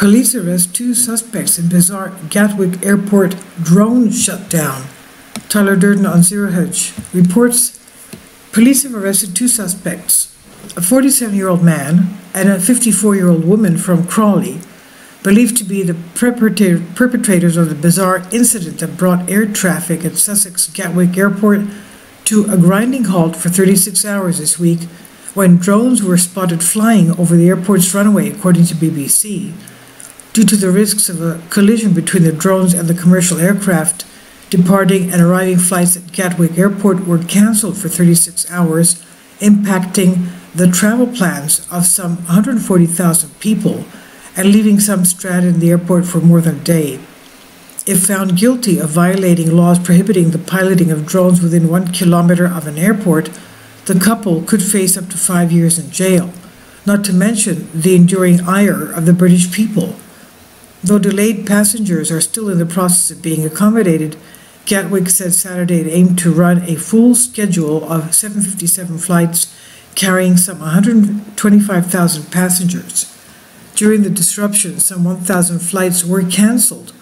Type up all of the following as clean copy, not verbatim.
Police arrest 2 suspects in bizarre Gatwick airport drone shutdown. Tyler Durden on Zero Hedge reports police have arrested 2 suspects, a 47-year-old man and a 54-year-old woman from Crawley, believed to be the perpetrators of the bizarre incident that brought air traffic at Sussex Gatwick Airport to a grinding halt for 36 hours this week when drones were spotted flying over the airport's runway, according to BBC. Due to the risks of a collision between the drones and the commercial aircraft, departing and arriving flights at Gatwick Airport were cancelled for 36 hours, impacting the travel plans of some 140,000 people and leaving some stranded in the airport for more than a day. If found guilty of violating laws prohibiting the piloting of drones within 1 kilometer of an airport, the couple could face up to 5 years in jail, not to mention the enduring ire of the British people. Though delayed passengers are still in the process of being accommodated, Gatwick said Saturday it aimed to run a full schedule of 757 flights carrying some 125,000 passengers. During the disruption, some 1,000 flights were cancelled.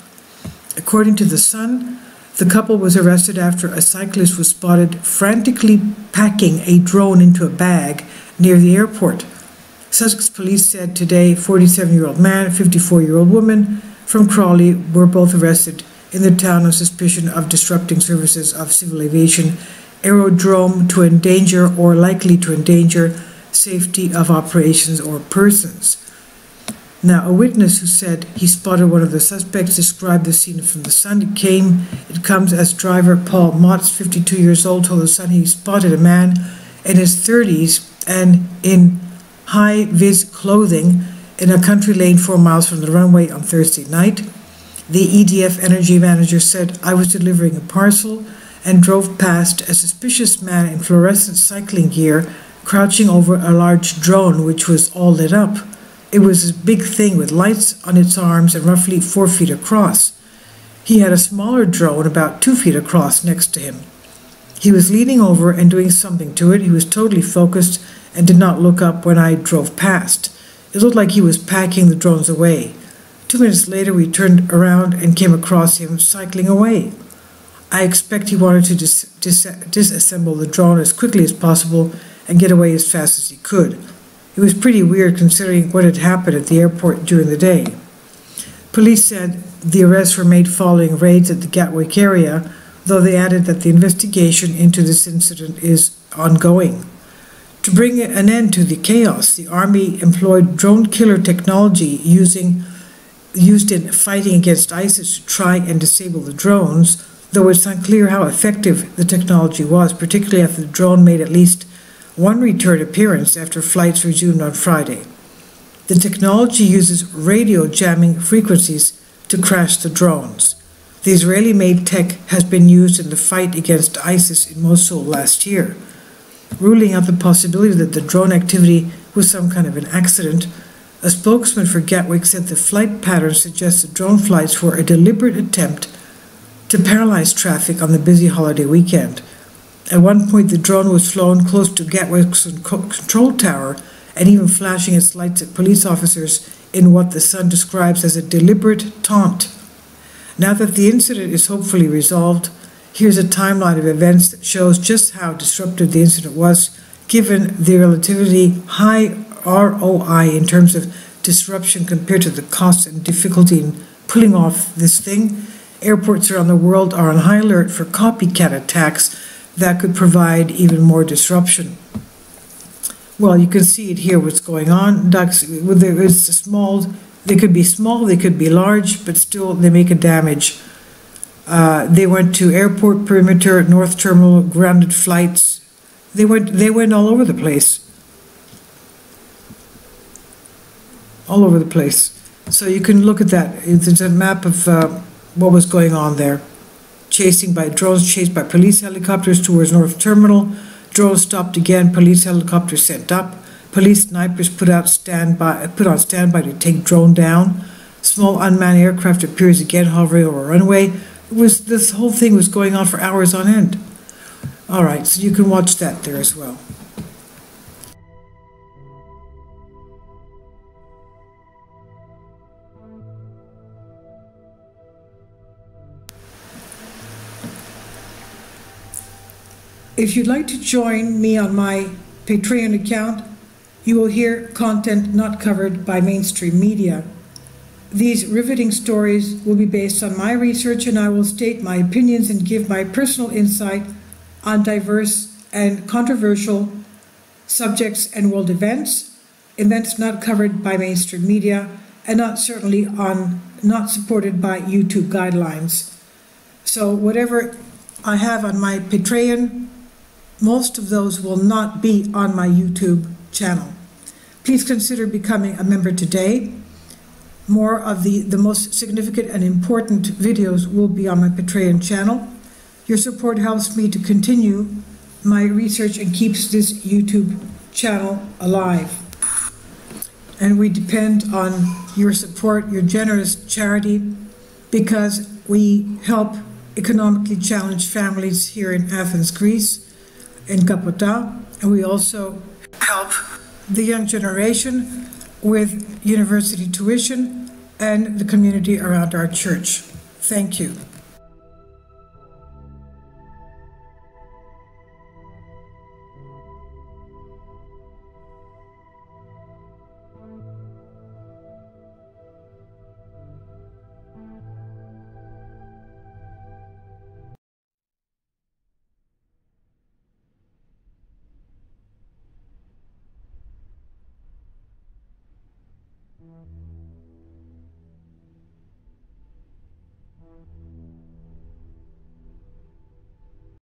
According to The Sun, the couple was arrested after a cyclist was spotted frantically packing a drone into a bag near the airport. Sussex police said today 47-year-old man and 54-year-old woman from Crawley were both arrested in the town on suspicion of disrupting services of civil aviation aerodrome to endanger or likely to endanger safety of operations or persons. Now, a witness who said he spotted one of the suspects described the scene from The Sun. It comes as driver Paul Motts, 52 years old, told The Sun he spotted a man in his 30s and in high-vis clothing in a country lane 4 miles from the runway on Thursday night. The EDF energy manager said, "I was delivering a parcel and drove past a suspicious man in fluorescent cycling gear crouching over a large drone which was all lit up. It was a big thing with lights on its arms and roughly 4 feet across. He had a smaller drone about 2 feet across next to him. He was leaning over and doing something to it. He was totally focused and did not look up when I drove past. It looked like he was packing the drones away. 2 minutes later, we turned around and came across him cycling away. I expect he wanted to disassemble the drone as quickly as possible and get away as fast as he could. It was pretty weird considering what had happened at the airport during the day." Police said the arrests were made following raids at the Gatwick area, though they added that the investigation into this incident is ongoing. To bring an end to the chaos, the Army employed drone killer technology used in fighting against ISIS to try and disable the drones, though it's unclear how effective the technology was, particularly after the drone made at least one return appearance after flights resumed on Friday. The technology uses radio jamming frequencies to crash the drones. The Israeli-made tech has been used in the fight against ISIS in Mosul last year. Ruling out the possibility that the drone activity was some kind of an accident, a spokesman for Gatwick said the flight pattern suggests that drone flights were a deliberate attempt to paralyze traffic on the busy holiday weekend. At one point, the drone was flown close to Gatwick's control tower and even flashing its lights at police officers in what the Sun describes as a deliberate taunt. Now that the incident is hopefully resolved, here's a timeline of events that shows just how disruptive the incident was, given the relatively high ROI in terms of disruption compared to the cost and difficulty in pulling off this thing. Airports around the world are on high alert for copycat attacks that could provide even more disruption. Well, you can see it here, what's going on. Ducks, they could be small, they could be large, but still they make a damage. They went to airport perimeter, North Terminal, grounded flights. They went all over the place. All over the place. So you can look at that. It's a map of what was going on there. Drones chased by police helicopters towards North Terminal. Drones stopped again. Police helicopters sent up. Police snipers put on standby to take drone down. Small unmanned aircraft appears again hovering over a runway. This whole thing was going on for hours on end. All right, so you can watch that there as well. If you'd like to join me on my Patreon account, you will hear content not covered by mainstream media. These riveting stories will be based on my research, and I will state my opinions and give my personal insight on diverse and controversial subjects and world events, events not covered by mainstream media, and not supported by YouTube guidelines. So whatever I have on my Patreon, most of those will not be on my YouTube channel. Please consider becoming a member today. More of the most significant and important videos will be on my Patreon channel. Your support helps me to continue my research and keeps this YouTube channel alive. And we depend on your support, your generous charity, because we help economically challenged families here in Athens, Greece, in Kapota, and we also help the young generation with university tuition and the community around our church. Thank you.